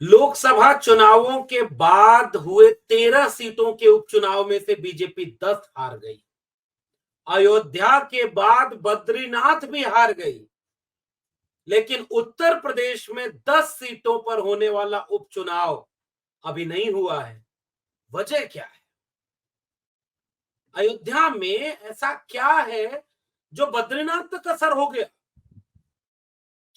लोकसभा चुनावों के बाद हुए 13 सीटों के उपचुनाव में से बीजेपी 10 हार गई। अयोध्या के बाद बद्रीनाथ भी हार गई। लेकिन उत्तर प्रदेश में 10 सीटों पर होने वाला उपचुनाव अभी नहीं हुआ है। वजह क्या है? अयोध्या में ऐसा क्या है जो बद्रीनाथ तक असर हो गया?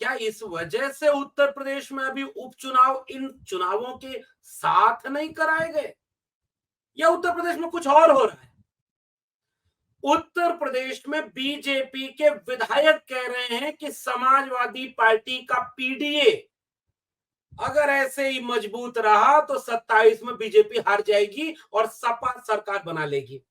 क्या इस वजह से उत्तर प्रदेश में अभी उपचुनाव इन चुनावों के साथ नहीं कराए गए, या उत्तर प्रदेश में कुछ और हो रहा है? उत्तर प्रदेश में बीजेपी के विधायक कह रहे हैं कि समाजवादी पार्टी का पीडीए अगर ऐसे ही मजबूत रहा तो 27 में बीजेपी हार जाएगी और सपा सरकार बना लेगी।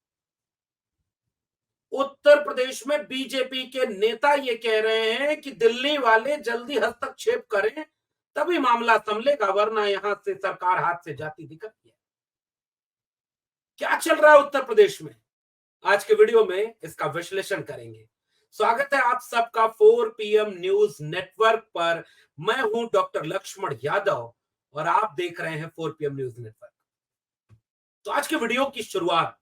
उत्तर प्रदेश में बीजेपी के नेता ये कह रहे हैं कि दिल्ली वाले जल्दी हस्तक्षेप करें तभी मामला संभलेगा, वरना यहां से सरकार हाथ से जाती दिख रही है। क्या चल रहा है उत्तर प्रदेश में? आज के वीडियो में इसका विश्लेषण करेंगे। स्वागत है आप सबका 4 PM न्यूज नेटवर्क पर। मैं हूं डॉक्टर लक्ष्मण यादव और आप देख रहे हैं 4 PM न्यूज नेटवर्क। तो आज के वीडियो की शुरुआत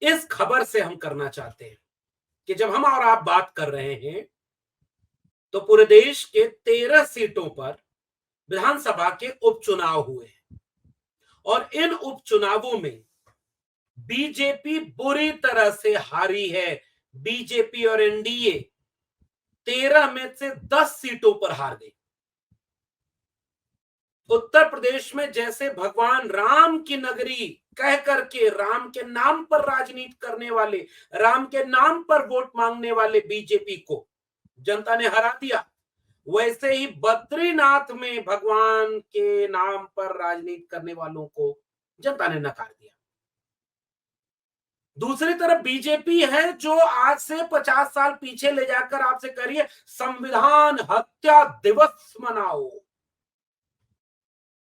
इस खबर से हम करना चाहते हैं कि जब हम और आप बात कर रहे हैं तो पूरे देश के 13 सीटों पर विधानसभा के उपचुनाव हुए हैं और इन उपचुनावों में बीजेपी बुरी तरह से हारी है। बीजेपी और एनडीए 13 में से 10 सीटों पर हार गई। उत्तर प्रदेश में जैसे भगवान राम की नगरी कह करके राम के नाम पर राजनीति करने वाले, राम के नाम पर वोट मांगने वाले बीजेपी को जनता ने हरा दिया, वैसे ही बद्रीनाथ में भगवान के नाम पर राजनीति करने वालों को जनता ने नकार दिया। दूसरी तरफ बीजेपी है जो आज से 50 साल पीछे ले जाकर आपसे करिए संविधान हत्या दिवस मनाओ।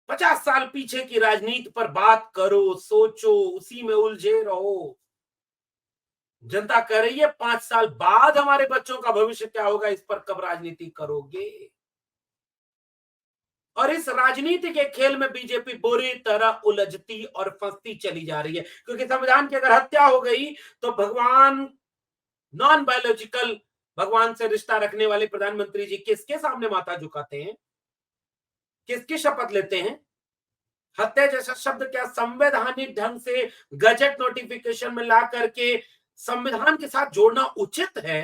50 साल पीछे की राजनीति पर बात करो, सोचो, उसी में उलझे रहो। जनता कह रही है 5 साल बाद हमारे बच्चों का भविष्य क्या होगा, इस पर कब राजनीति करोगे? और इस राजनीति के खेल में बीजेपी बुरी तरह उलझती और फंसती चली जा रही है, क्योंकि संविधान की अगर हत्या हो गई तो भगवान, नॉन बायोलॉजिकल भगवान से रिश्ता रखने वाले प्रधानमंत्री जी किसके सामने माथा झुकाते हैं, किसकी शपथ लेते हैं? हत्या जैसा शब्द क्या संवैधानिक ढंग से गजट नोटिफिकेशन में ला करके संविधान के साथ जोड़ना उचित है?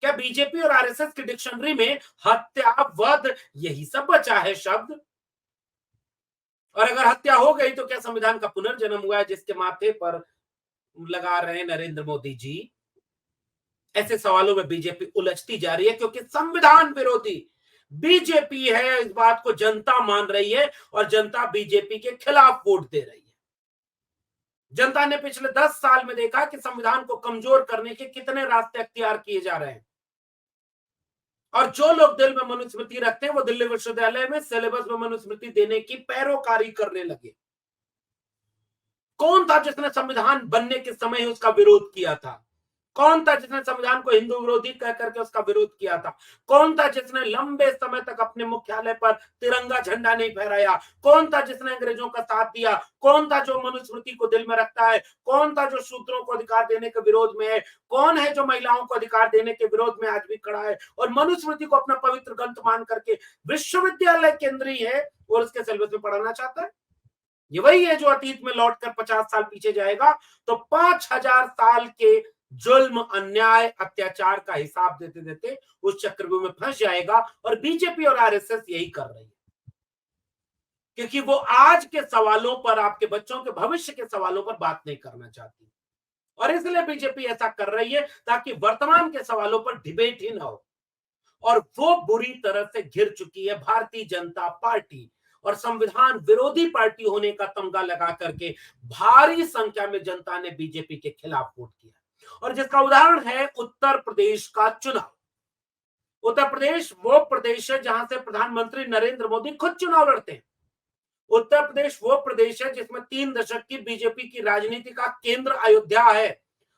क्या बीजेपी और आरएसएस की डिक्शनरी में हत्या, वध यही सब बचा है शब्द? और अगर हत्या हो गई तो क्या संविधान का पुनर्जन्म हुआ है जिसके माथे पर लगा रहे हैं नरेंद्र मोदी जी? ऐसे सवालों में बीजेपी उलझती जा रही है, क्योंकि संविधान विरोधी बीजेपी है, इस बात को जनता मान रही है और जनता बीजेपी के खिलाफ वोट दे रही है। जनता ने पिछले 10 साल में देखा कि संविधान को कमजोर करने के कितने रास्ते अख्तियार किए जा रहे हैं, और जो लोग दिल में मनुस्मृति रखते हैं वो दिल्ली विश्वविद्यालय में सिलेबस में मनुस्मृति देने की पैरोकारी करने लगे। कौन था जिसने संविधान बनने के समय ही उसका विरोध किया था? कौन था जिसने संविधान को हिंदू विरोधी कह करके उसका विरोध किया था? कौन था जिसने लंबे समय तक अपने मुख्यालय पर तिरंगा झंडा नहीं फहराया? कौन था जिसने अंग्रेजों का साथ दिया? कौन था जो मनुस्मृति को दिल में रखता है? कौन था जो शूद्रों को अधिकार देने के विरोध में है? कौन है जो महिलाओं को अधिकार देने के विरोध में आज भी खड़ा है और मनुस्मृति को अपना पवित्र ग्रंथ मान करके विश्वविद्यालय केंद्रीय है और उसके सिलेबस में पढ़ाना चाहता है? ये वही है जो अतीत में लौटकर 50 साल पीछे जाएगा तो 5000 साल के जुल्म, अन्याय, अत्याचार का हिसाब देते देते उस चक्रव्यूह में फंस जाएगा। और बीजेपी और आरएसएस यही कर रही है, क्योंकि वो आज के सवालों पर, आपके बच्चों के भविष्य के सवालों पर बात नहीं करना चाहती, और इसलिए बीजेपी ऐसा कर रही है ताकि वर्तमान के सवालों पर डिबेट ही ना हो। और वो बुरी तरह से घिर चुकी है भारतीय जनता पार्टी, और संविधान विरोधी पार्टी होने का तमगा लगा करके भारी संख्या में जनता ने बीजेपी के खिलाफ वोट किया। और जिसका उदाहरण है उत्तर प्रदेश का चुनाव। उत्तर प्रदेश वो प्रदेश है जहां से प्रधानमंत्री नरेंद्र मोदी खुद चुनाव लड़ते हैं। उत्तर प्रदेश वो प्रदेश है जिसमें 3 दशक की बीजेपी की राजनीति का केंद्र अयोध्या है।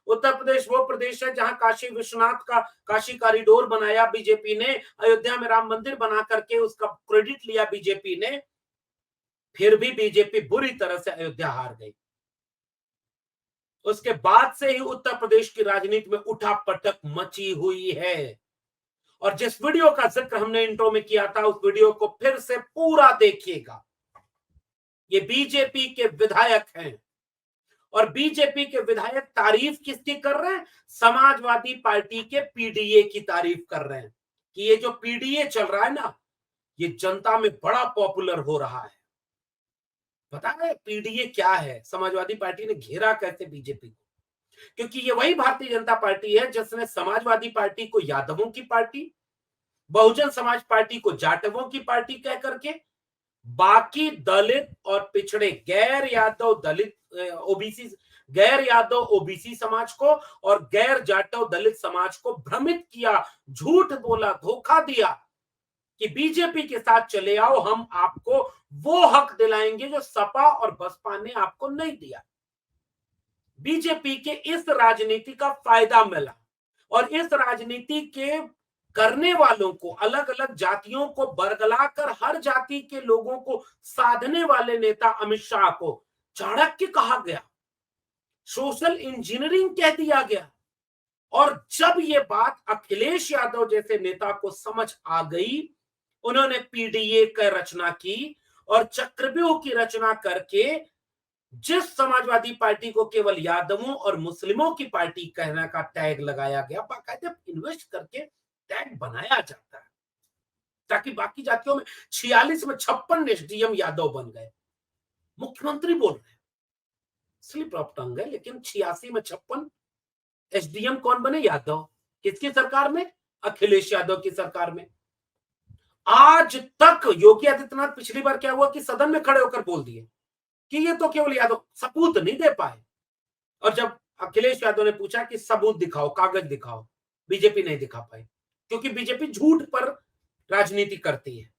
उत्तर प्रदेश वो प्रदेश है जहां काशी विश्वनाथ का काशी कॉरिडोर बनाया बीजेपी ने, अयोध्या में राम मंदिर बना करके उसका क्रेडिट लिया बीजेपी ने, फिर भी बीजेपी बुरी तरह से अयोध्या हार गई। उसके बाद से ही उत्तर प्रदेश की राजनीति में उठापटक मची हुई है। और जिस वीडियो का जिक्र हमने इंट्रो में किया था, उस वीडियो को फिर से पूरा देखिएगा। ये बीजेपी के विधायक हैं और बीजेपी के विधायक तारीफ किसकी कर रहे हैं? समाजवादी पार्टी के पीडीए की तारीफ कर रहे हैं कि ये जो पीडीए चल रहा है ना, ये जनता में बड़ा पॉपुलर हो रहा है। पता है पीडीए क्या है? समाजवादी पार्टी ने घेरा कैसे बीजेपी को? क्योंकि ये वही भारतीय जनता पार्टी है जिसने समाजवादी पार्टी को यादवों की पार्टी, बहुजन समाज पार्टी को जाटवों की पार्टी कह करके, बाकी दलित और पिछड़े गैर यादव दलित ओबीसी, गैर यादव ओबीसी समाज को और गैर जाटव दलित समाज को भ्रमित किया, झूठ बोला, धोखा दिया कि बीजेपी के साथ चले आओ, हम आपको वो हक दिलाएंगे जो सपा और बसपा ने आपको नहीं दिया। बीजेपी के इस राजनीति का फायदा मिला और इस राजनीति के करने वालों को, अलग अलग जातियों को बरगलाकर हर जाति के लोगों को साधने वाले नेता अमित शाह को चाणक्य कहा गया, सोशल इंजीनियरिंग कह दिया गया। और जब ये बात अखिलेश यादव जैसे नेता को समझ आ गई, उन्होंने पीडीए की रचना की और चक्रव्यूह की रचना करके जिस समाजवादी पार्टी को केवल यादवों और मुस्लिमों की पार्टी कहने का टैग लगाया गया, बाकायदा इन्वेस्ट करके टैग बनाया जाता है ताकि बाकी जातियों में 46 में 56 एसडीएम यादव बन गए। मुख्यमंत्री बोल रहे हैं, स्लिप ऑफ टंग है, लेकिन 86 में 56 एसडीएम कौन बने? यादव। किसकी सरकार में? अखिलेश यादव की सरकार में। आज तक योगी आदित्यनाथ, पिछली बार क्या हुआ कि सदन में खड़े होकर बोल दिए कि ये तो केवल यादव, सबूत नहीं दे पाए। और जब अखिलेश यादव ने पूछा कि सबूत दिखाओ, कागज दिखाओ, बीजेपी नहीं दिखा पाई, क्योंकि बीजेपी झूठ पर राजनीति करती है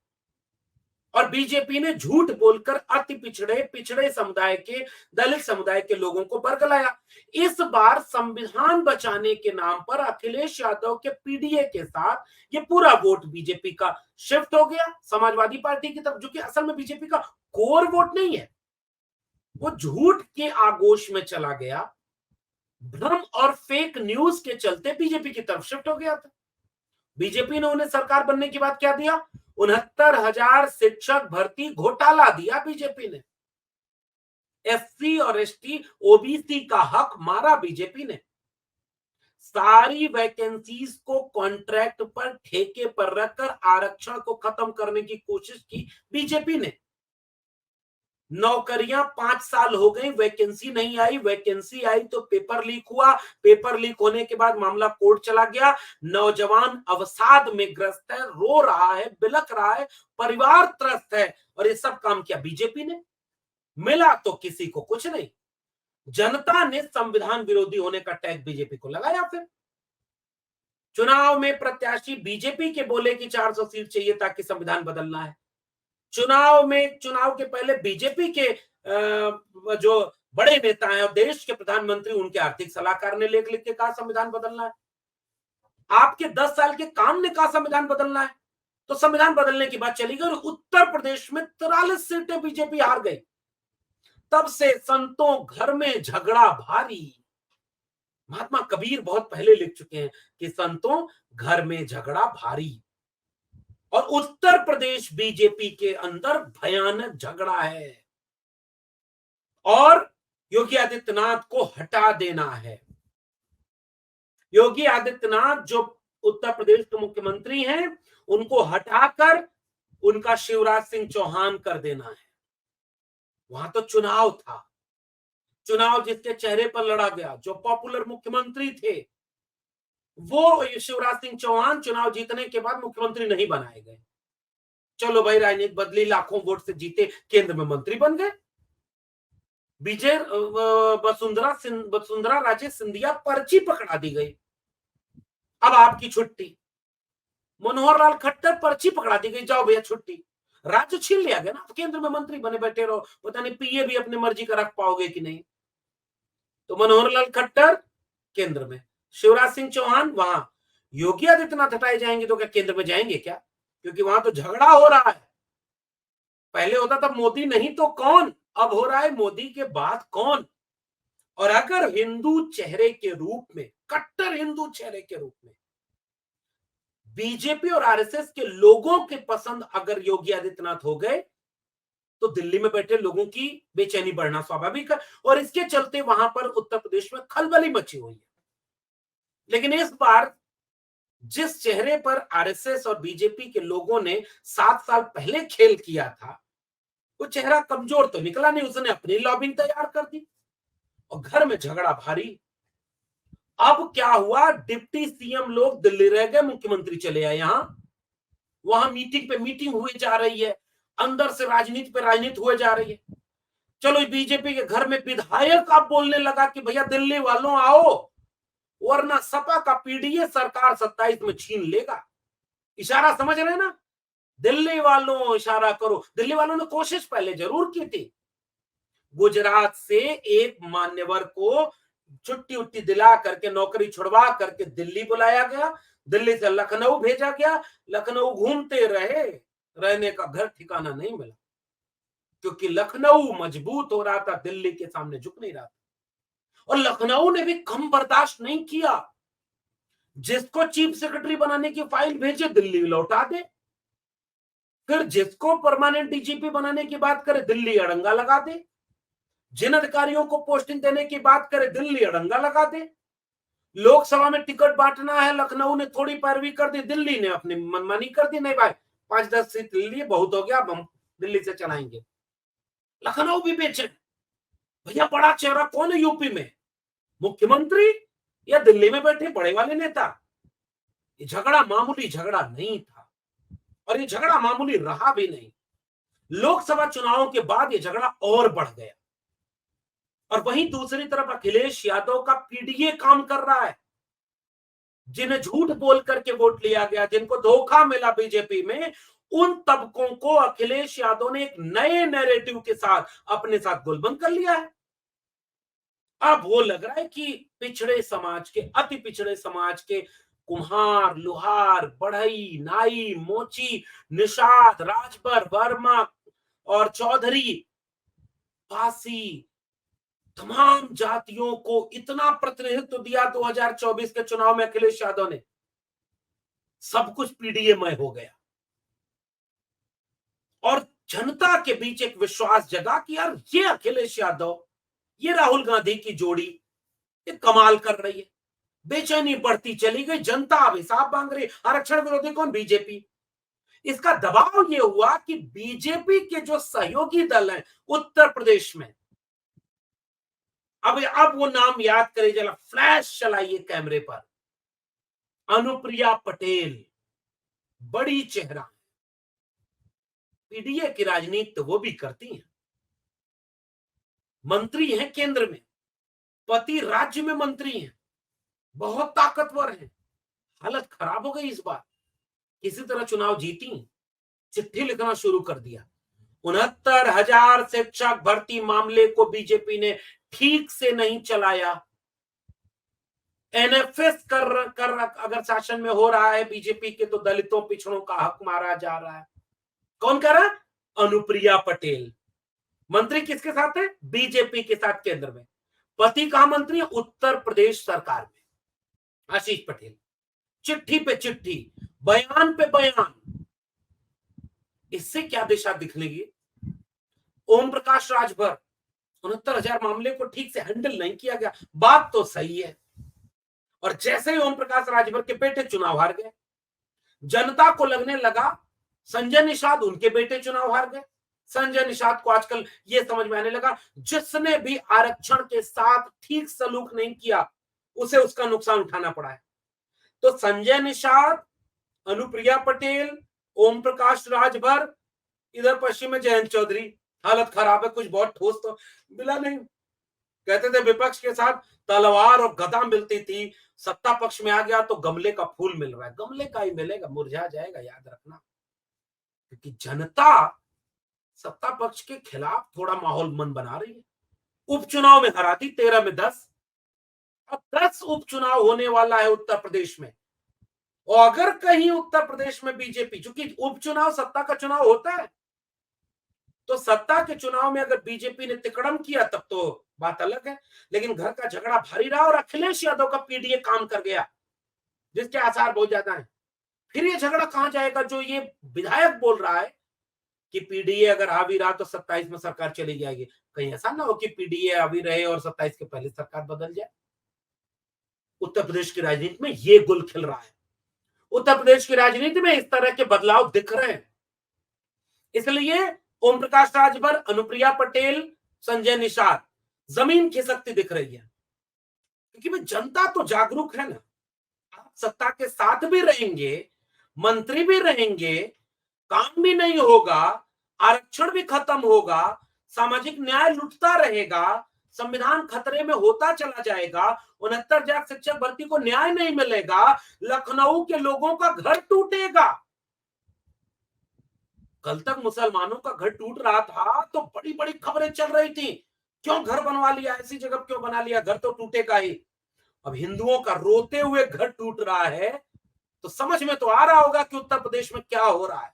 और बीजेपी ने झूठ बोलकर अति पिछड़े समुदाय के, दलित समुदाय के लोगों को बरगलाया। इस बार संविधान बचाने के नाम पर अखिलेश यादव के पीडीए के साथ ये पूरा वोट बीजेपी का शिफ्ट हो गया समाजवादी पार्टी की तरफ, जो कि असल में बीजेपी का कोर वोट नहीं है, वो झूठ के आगोश में चला गया, भ्रम और फेक न्यूज के चलते बीजेपी की तरफ शिफ्ट हो गया था। बीजेपी ने उन्हें सरकार बनने के बाद क्या दिया? 69,000 शिक्षक भर्ती घोटाला दिया बीजेपी ने। एससी और एसटी ओबीसी का हक मारा बीजेपी ने। सारी वैकेंसीज को कॉन्ट्रैक्ट पर, ठेके पर रखकर आरक्षण को खत्म करने की कोशिश की बीजेपी ने। नौकरियां 5 साल हो गई, वैकेंसी नहीं आई, वैकेंसी आई तो पेपर लीक हुआ, पेपर लीक होने के बाद मामला कोर्ट चला गया, नौजवान अवसाद में ग्रस्त है, रो रहा है, बिलख रहा है, परिवार त्रस्त है, और ये सब काम किया बीजेपी ने। मिला तो किसी को कुछ नहीं। जनता ने संविधान विरोधी होने का टैग बीजेपी को लगाया। फिर चुनाव में प्रत्याशी बीजेपी के बोले कि 400 सीट चाहिए ताकि संविधान बदलना है। चुनाव के पहले बीजेपी के जो बड़े नेता हैं और देश के प्रधानमंत्री, उनके आर्थिक सलाहकार ने लिख के कहा संविधान बदलना है। आपके 10 साल के काम ने कहा संविधान बदलना है, तो संविधान बदलने की बात चली गई और उत्तर प्रदेश में 43 सीटें बीजेपी हार गई। तब से संतों घर में झगड़ा भारी। महात्मा कबीर बहुत पहले लिख चुके हैं कि संतों घर में झगड़ा भारी, और उत्तर प्रदेश बीजेपी के अंदर भयानक झगड़ा है और योगी आदित्यनाथ को हटा देना है। योगी आदित्यनाथ जो उत्तर प्रदेश के मुख्यमंत्री हैं, उनको हटाकर उनका शिवराज सिंह चौहान कर देना है। वहां तो चुनाव था, चुनाव जिसके चेहरे पर लड़ा गया, जो पॉपुलर मुख्यमंत्री थे, वो शिवराज सिंह चौहान चुनाव जीतने के बाद मुख्यमंत्री नहीं बनाए गए। चलो भाई, राजनीति बदली, लाखों वोट से जीते, केंद्र में मंत्री बन गए। विजय वसुंधरा राजे सिंधिया पर्ची पकड़ा दी गई, अब आपकी छुट्टी। मनोहर लाल खट्टर पर्ची पकड़ा दी गई, जाओ भैया छुट्टी। राज्य छीन लिया गया ना, अब केंद्र में मंत्री बने बैठे रहो, पता नहीं पीए भी अपनी मर्जी का रख पाओगे कि नहीं। तो मनोहर लाल खट्टर केंद्र में, शिवराज सिंह चौहान वहां, योगी आदित्यनाथ हटाए जाएंगे तो क्या केंद्र में जाएंगे क्या? क्योंकि वहां तो झगड़ा हो रहा है। पहले होता था मोदी नहीं तो कौन, अब हो रहा है मोदी के बाद कौन। और अगर हिंदू चेहरे के रूप में, कट्टर हिंदू चेहरे के रूप में बीजेपी और आरएसएस के लोगों के पसंद अगर योगी आदित्यनाथ हो गए, तो दिल्ली में बैठे लोगों की बेचैनी बढ़ना स्वाभाविक है। और इसके चलते वहां पर उत्तर प्रदेश में खलबली मची हुई है। लेकिन इस बार जिस चेहरे पर आरएसएस और बीजेपी के लोगों ने 7 साल पहले खेल किया था, वो चेहरा कमजोर तो निकला नहीं, उसने अपनी लॉबिंग तैयार कर दी और घर में झगड़ा भारी। अब क्या हुआ, डिप्टी सीएम लोग दिल्ली रह गए, मुख्यमंत्री चले आए यहां, वहां मीटिंग पे मीटिंग हुई जा रही है, अंदर से राजनीति पे राजनीति हुए जा रही है। चलो बीजेपी के घर में विधायक आप बोलने लगा कि भैया दिल्ली वालों आओ, वरना सपा का पीडीए सरकार 27 में छीन लेगा। इशारा समझ रहे हैं ना, दिल्ली वालों इशारा करो। दिल्ली वालों ने कोशिश पहले जरूर की थी, गुजरात से एक मान्यवर को छुट्टी उट्टी दिला करके, नौकरी छुड़वा करके दिल्ली बुलाया गया, दिल्ली से लखनऊ भेजा गया, लखनऊ घूमते रहे, रहने का घर ठिकाना नहीं मिला, क्योंकि लखनऊ मजबूत हो रहा था, दिल्ली के सामने झुक नहीं रहा था। और लखनऊ ने भी कम बर्दाश्त नहीं किया, जिसको चीफ सेक्रेटरी बनाने की फाइल भेजे दिल्ली लौटा दे, फिर जिसको परमानेंट डीजीपी बनाने की बात करे दिल्ली अड़ंगा लगा दे, जिन अधिकारियों को पोस्टिंग देने की बात करे दिल्ली अड़ंगा लगा दे। लोकसभा में टिकट बांटना है, लखनऊ ने थोड़ी पैरवी कर दी, दिल्ली ने अपनी मनमानी कर दी, नहीं भाई 5-10 सीट ले लिए, बहुत हो गया, अब हम दिल्ली से चलाएंगे। लखनऊ भी बेचैन, भैया बड़ा चेहरा कौन है यूपी में, मुख्यमंत्री या दिल्ली में बैठे बड़े वाले नेता? ये झगड़ा मामूली झगड़ा नहीं था, और ये झगड़ा मामूली रहा भी नहीं। लोकसभा चुनावों के बाद ये झगड़ा और बढ़ गया। और वहीं दूसरी तरफ अखिलेश यादव का पीडीए काम कर रहा है, जिन्हें झूठ बोल करके वोट लिया गया, जिनको धोखा मिला बीजेपी में, उन तबकों को अखिलेश यादव ने एक नए नैरेटिव के साथ अपने साथ गोलबंद कर लिया है। अब वो लग रहा है कि पिछड़े समाज के, अति पिछड़े समाज के कुम्हार, लोहार, बढ़ई, नाई, मोची, निषाद, राजभर, वर्मा और चौधरी, पासी, तमाम जातियों को इतना प्रतिनिधित्व दिया 2024 के चुनाव में अखिलेश यादव ने, सब कुछ पीडीएमय हो गया। और जनता के बीच एक विश्वास जगा कि यार ये अखिलेश यादव, ये राहुल गांधी की जोड़ी, ये कमाल कर रही है। बेचैनी बढ़ती चली गई, जनता अब हिसाब मांग रही। आरक्षण विरोधी कौन? बीजेपी। इसका दबाव ये हुआ कि बीजेपी के जो सहयोगी दल हैं उत्तर प्रदेश में, अब वो नाम याद करिए, जरा फ्लैश चलाइए कैमरे पर, अनुप्रिया पटेल, बड़ी चेहरा, पीडीए की राजनीति तो वो भी करती हैं, मंत्री हैं केंद्र में, पति राज्य में मंत्री हैं, बहुत ताकतवर हैं। हालत खराब हो गई इस बार, किसी तरह चुनाव जीती, चिट्ठी लिखना शुरू कर दिया। 69,000 शिक्षक भर्ती मामले को बीजेपी ने ठीक से नहीं चलाया। एनएफएस कर अगर शासन में हो रहा है बीजेपी के, तो दलितों पिछड़ों का हक मारा जा रहा है। कौन कर रहा है? अनुप्रिया पटेल। मंत्री किसके साथ है? बीजेपी के साथ केंद्र में। पति कहां मंत्री है? उत्तर प्रदेश सरकार में, आशीष पटेल। चिट्ठी पे चिट्ठी, बयान पे बयान। इससे क्या दिशा दिखनेगी? ओम प्रकाश राजभर, 69,000 मामले को ठीक से हैंडल नहीं किया गया, बात तो सही है। और जैसे ही ओम प्रकाश राजभर के बेटे चुनाव हार गए, जनता को लगने लगा संजय निषाद उनके बेटे चुनाव हार गए। संजय निषाद को आजकल ये समझ में आने लगा, जिसने भी आरक्षण के साथ ठीक सलूक नहीं किया, उसे उसका नुकसान उठाना पड़ा है। तो संजय निषाद, अनुप्रिया पटेल, ओम प्रकाश राजभर, इधर पश्चिम में जयंत चौधरी। हालत खराब है, कुछ बहुत ठोस तो मिला नहीं। कहते थे विपक्ष के साथ तलवार और गदा मिलती थी, सत्ता पक्ष में आ गया तो गमले का फूल मिल रहा है। गमले का ही मिलेगा, मुरझा जाएगा, याद रखना। क्योंकि जनता सत्ता पक्ष के खिलाफ थोड़ा माहौल मन बना रही है। उपचुनाव में हरा दी 13 में 10, अब 10 उपचुनाव होने वाला है उत्तर प्रदेश में, और अगर कहीं उत्तर प्रदेश में बीजेपी, चूंकि उपचुनाव सत्ता का चुनाव होता है, तो सत्ता के चुनाव में अगर बीजेपी ने तिकड़म किया तब तो बात अलग है, लेकिन घर का झगड़ा भारी रहा और अखिलेश यादव का पीडीए काम कर गया, जिसके आसार बहुत ज्यादा हैं। फिर ये झगड़ा कहां जाएगा? जो ये विधायक बोल रहा है कि पीडीए अगर हावी रहा तो 27 में सरकार चली जाएगी, कहीं ऐसा ना हो कि पीडीए हावी रहे और 27 के पहले सरकार बदल जाए। उत्तर प्रदेश की राजनीति में ये गुल खिल रहा है, उत्तर प्रदेश की राजनीति में इस तरह के बदलाव दिख रहे हैं। इसलिए ओम प्रकाश राजभर, अनुप्रिया पटेल, संजय निषाद, जमीन खिसकती दिख रही है, क्योंकि भाई जनता तो जागरूक है ना। आप सत्ता के साथ भी रहेंगे, मंत्री भी रहेंगे, काम भी नहीं होगा, आरक्षण भी खत्म होगा, सामाजिक न्याय लुटता रहेगा, संविधान खतरे में होता चला जाएगा, 69,000 शिक्षक भर्ती को न्याय नहीं मिलेगा, लखनऊ के लोगों का घर टूटेगा। कल तक मुसलमानों का घर टूट रहा था तो बड़ी बड़ी खबरें चल रही थी, क्यों घर बनवा लिया, ऐसी जगह क्यों बना लिया, घर तो टूटेगा ही। अब हिंदुओं का रोते हुए घर टूट रहा है, तो समझ में तो आ रहा होगा कि उत्तर प्रदेश में क्या हो रहा है।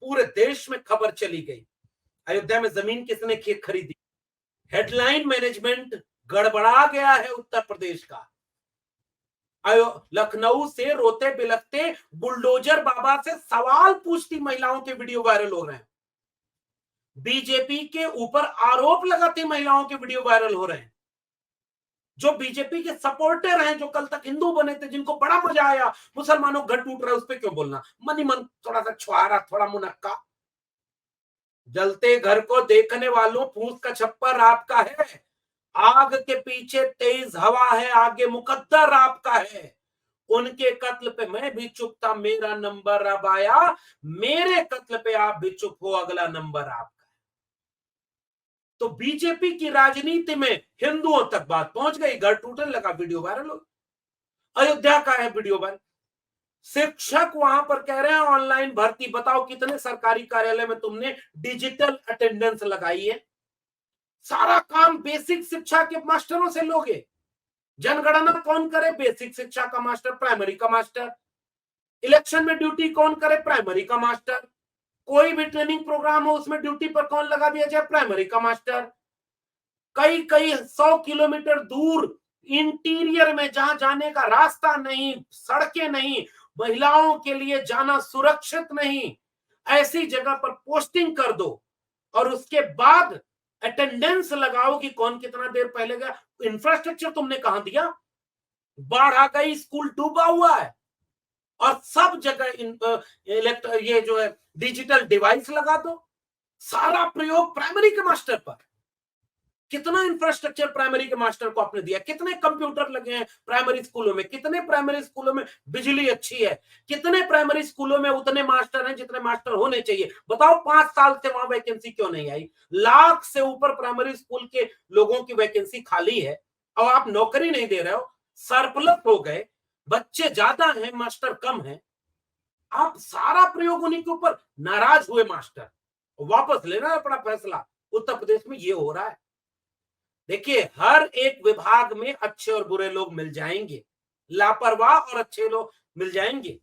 पूरे देश में खबर चली गई, अयोध्या में जमीन किसने खरीदी, हेडलाइन मैनेजमेंट गड़बड़ा गया है उत्तर प्रदेश का। लखनऊ से रोते बिलखते बुलडोजर बाबा से सवाल पूछती महिलाओं के वीडियो वायरल हो रहे हैं, बीजेपी के ऊपर आरोप लगाती महिलाओं के वीडियो वायरल हो रहे हैं। जो बीजेपी के सपोर्टर हैं, जो कल तक हिंदू बने थे, जिनको बड़ा मजा आया मुसलमानों घर टूट रहा है, उस पर क्यों बोलना? मन ही मन थोड़ा सा छुआरा, थोड़ा मुनक्का। जलते घर को देखने वालों, फूस का छप्पर आपका है, आग के पीछे तेज हवा है, आगे मुकद्दर आपका है। उनके कत्ल पे मैं भी चुप था, मेरा नंबर अब आया, मेरे कत्ल पे आप भी चुप हो, अगला नंबर आपका। तो बीजेपी की राजनीति में हिंदुओं तक बात पहुंच गई, घर टूटने लगा, वीडियो वायरल हो। अयोध्या का है वीडियो वायरल, शिक्षक वहां पर कह रहे हैं ऑनलाइन भर्ती, बताओ कितने सरकारी कार्यालय में तुमने डिजिटल अटेंडेंस लगाई है? सारा काम बेसिक शिक्षा के मास्टरों से लोगे। जनगणना कौन करे? बेसिक शिक्षा का मास्टर, प्राइमरी का मास्टर। इलेक्शन में ड्यूटी कौन करे? प्राइमरी का मास्टर। कोई भी ट्रेनिंग प्रोग्राम हो उसमें ड्यूटी पर कौन लगा दिया जाए? प्राइमरी का मास्टर। कई कई 100 किलोमीटर दूर इंटीरियर में, जहां जाने का रास्ता नहीं, सड़कें नहीं, महिलाओं के लिए जाना सुरक्षित नहीं, ऐसी जगह पर पोस्टिंग कर दो और उसके बाद अटेंडेंस लगाओ कि कौन कितना देर पहले गया। इंफ्रास्ट्रक्चर तुमने कहां दिया? बाढ़ आ गई, स्कूल डूबा हुआ है, और सब जगह ये जो है डिजिटल डिवाइस लगा दो। सारा प्रयोग प्राइमरी के मास्टर पर। कितना इंफ्रास्ट्रक्चर प्राइमरी के मास्टर को आपने दिया? कितने कंप्यूटर लगे हैं प्राइमरी स्कूलों में? कितने प्राइमरी स्कूलों में बिजली अच्छी है? कितने प्राइमरी स्कूलों में उतने मास्टर हैं जितने मास्टर होने चाहिए? बताओ 5 साल से वहां वैकेंसी क्यों नहीं आई? लाख से ऊपर प्राइमरी स्कूल के लोगों की वैकेंसी खाली है और आप नौकरी नहीं दे रहे हो, सरप्लस हो गए, बच्चे ज्यादा हैं, मास्टर कम है। आप सारा प्रयोग उन्हीं के ऊपर, नाराज हुए मास्टर, वापस लेना है अपना फैसला। उत्तर प्रदेश में ये हो रहा है। देखिए, हर एक विभाग में अच्छे और बुरे लोग मिल जाएंगे, लापरवाह और अच्छे लोग मिल जाएंगे,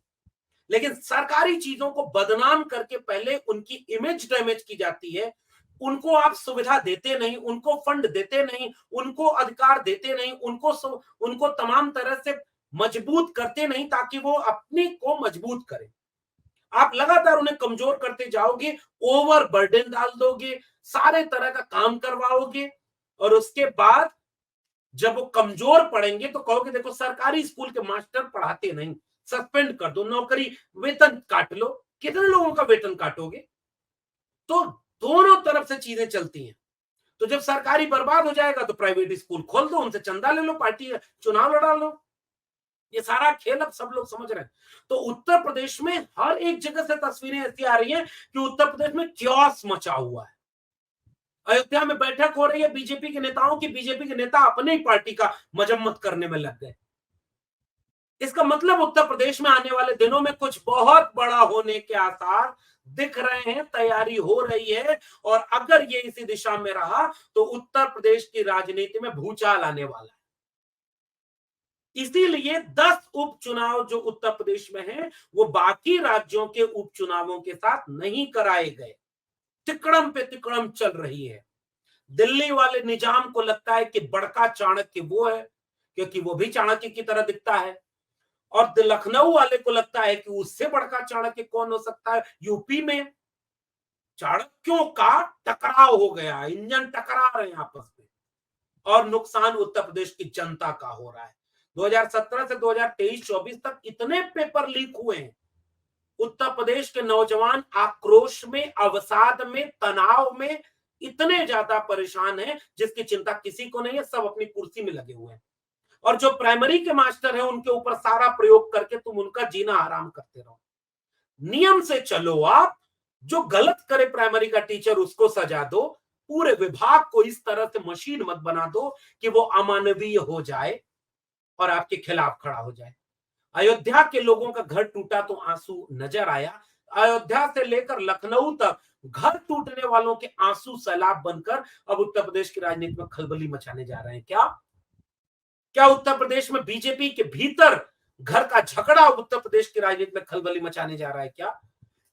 लेकिन सरकारी चीजों को बदनाम करके पहले उनकी इमेज डैमेज की जाती है। उनको आप सुविधा देते नहीं, उनको फंड देते नहीं, उनको अधिकार देते नहीं, उनको तमाम तरह से मजबूत करते नहीं ताकि वो अपने को मजबूत करें। आप लगातार उन्हें कमजोर करते जाओगे, ओवर बर्डन डाल दोगे, सारे तरह का काम करवाओगे, और उसके बाद जब वो कमजोर पड़ेंगे तो कहोगे देखो सरकारी स्कूल के मास्टर पढ़ाते नहीं, सस्पेंड कर दो, नौकरी, वेतन काट लो। कितने लोगों का वेतन काटोगे? तो दोनों तरफ से चीजें चलती हैं। तो जब सरकारी बर्बाद हो जाएगा तो प्राइवेट स्कूल खोल दो, उनसे चंदा ले लो, पार्टी चुनाव लड़ा लो। ये सारा खेल अब सब लोग समझ रहे हैं। तो उत्तर प्रदेश में हर एक जगह से तस्वीरें ऐसी आ रही हैं कि उत्तर प्रदेश में क्योस मचा हुआ है। अयोध्या में बैठक हो रही है बीजेपी के नेताओं की, बीजेपी के नेता अपने ही पार्टी का मजम्मत करने में लग गए। इसका मतलब उत्तर प्रदेश में आने वाले दिनों में कुछ बहुत बड़ा होने के आसार दिख रहे हैं, तैयारी हो रही है, और अगर ये इसी दिशा में रहा तो उत्तर प्रदेश की राजनीति में भूचाल आने वाला है। इसीलिए 10 उपचुनाव जो उत्तर प्रदेश में हैं, वो बाकी राज्यों के उपचुनावों के साथ नहीं कराए गए। तिकड़म पे तिकड़म चल रही है। दिल्ली वाले निजाम को लगता है कि बड़का चाणक्य वो है, क्योंकि वो भी चाणक्य की तरह दिखता है। और लखनऊ वाले को लगता है कि उससे बड़का चाणक्य कौन हो सकता है। यूपी में चाणक्यों का टकराव हो गया, इंजन टकरा रहे हैं आपस में, और नुकसान उत्तर प्रदेश की जनता का हो रहा है। 2017 से 2023-24 तक इतने पेपर लीक हुए हैं। उत्तर प्रदेश के नौजवान आक्रोश में, अवसाद में, तनाव में इतने ज्यादा परेशान हैं जिसकी चिंता किसी को नहीं है। सब अपनी कुर्सी में लगे हुए हैं, और जो प्राइमरी के मास्टर हैं उनके ऊपर सारा प्रयोग करके तुम उनका जीना आराम करते रहो। नियम से चलो आप। जो गलत करे प्राइमरी का टीचर उसको सजा दो। पूरे विभाग को इस तरह से मशीन मत बना दो कि वो अमानवीय हो जाए और आपके खिलाफ खड़ा हो जाए। अयोध्या के लोगों का घर टूटा तो आंसू नजर आया। अयोध्या से लेकर लखनऊ तक घर टूटने वालों के आंसू सैलाब बनकर अब उत्तर प्रदेश की राजनीति में खलबली मचाने जा रहे हैं। क्या क्या उत्तर प्रदेश में बीजेपी के भीतर घर का झगड़ा उत्तर प्रदेश की राजनीति में खलबली मचाने जा रहा है? क्या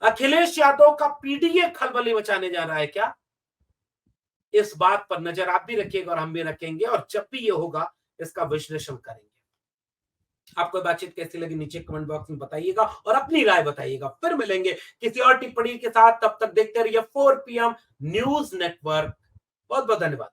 अखिलेश यादव का पीडीए खलबली मचाने जा रहा है? क्या इस बात पर नजर आप भी रखिएगा और हम भी रखेंगे, और जब भी ये होगा इसका विश्लेषण करेंगे। आपको बातचीत कैसी लगी नीचे कमेंट बॉक्स में बताइएगा और अपनी राय बताइएगा। फिर मिलेंगे किसी और टिप्पणी के साथ। तब तक देखते रहिए 4 PM न्यूज नेटवर्क। बहुत बहुत धन्यवाद।